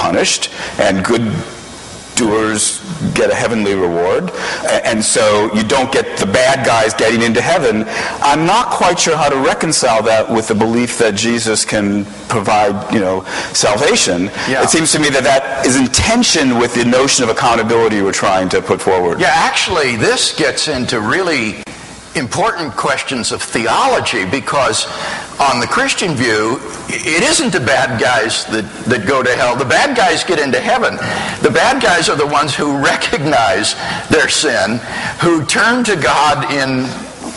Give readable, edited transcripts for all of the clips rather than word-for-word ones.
punished, and good doers get a heavenly reward, and so you don't get the bad guys getting into heaven. I'm not quite sure how to reconcile that with the belief that Jesus can provide, salvation. Yeah. It seems to me that is in tension with the notion of accountability we're trying to put forward. Yeah, actually, this gets into really important questions of theology, because on the Christian view, it isn't the bad guys that go to hell. The bad guys get into heaven. The bad guys are the ones who recognize their sin, who turn to God in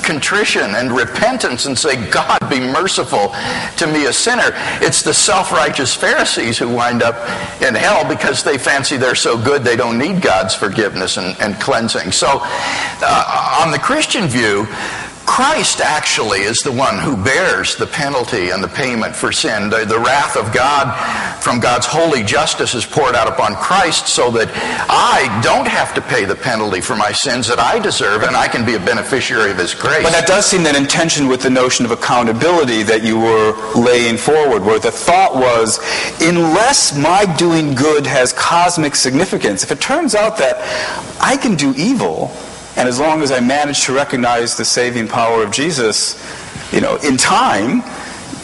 contrition and repentance and say, God, be merciful to me, a sinner. It's the self-righteous Pharisees who wind up in hell because they fancy they're so good they don't need God's forgiveness and cleansing. So on the Christian view, Christ actually is the one who bears the penalty and the payment for sin. The wrath of God from God's holy justice is poured out upon Christ so that I don't have to pay the penalty for my sins that I deserve, and I can be a beneficiary of His grace. But that does seem then in tension with the notion of accountability that you were laying forward, where the thought was, unless my doing good has cosmic significance, if it turns out that I can do evil, and as long as I manage to recognize the saving power of Jesus, in time,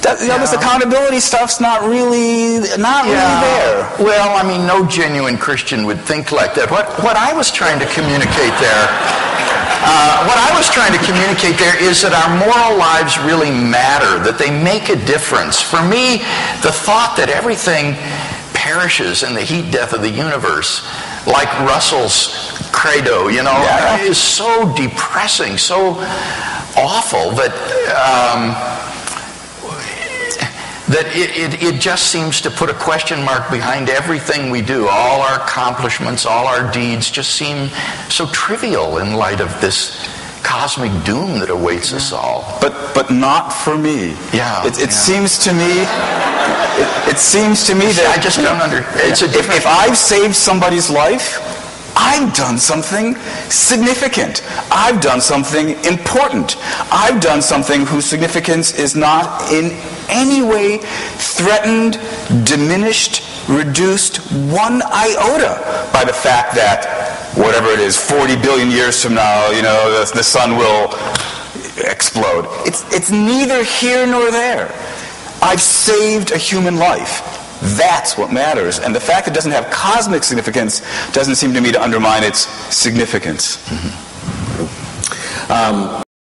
this accountability stuff's not really there. Well, no genuine Christian would think like that. What I was trying to communicate there, is that our moral lives really matter, that they make a difference. For me, the thought that everything perishes in the heat death of the universe, like Russell's credo, is so depressing, so awful that it just seems to put a question mark behind everything we do. All our accomplishments, all our deeds just seem so trivial in light of this cosmic doom that awaits us all. But not for me. Yeah. It seems to me. It seems to me that I just don't understand. If I've saved somebody's life, I've done something significant. I've done something important. I've done something whose significance is not in any way threatened, diminished, reduced one iota by the fact that whatever it is, 40 billion years from now, the sun will explode. It's neither here nor there. I've saved a human life. That's what matters. And the fact it doesn't have cosmic significance doesn't seem to me to undermine its significance. Mm-hmm.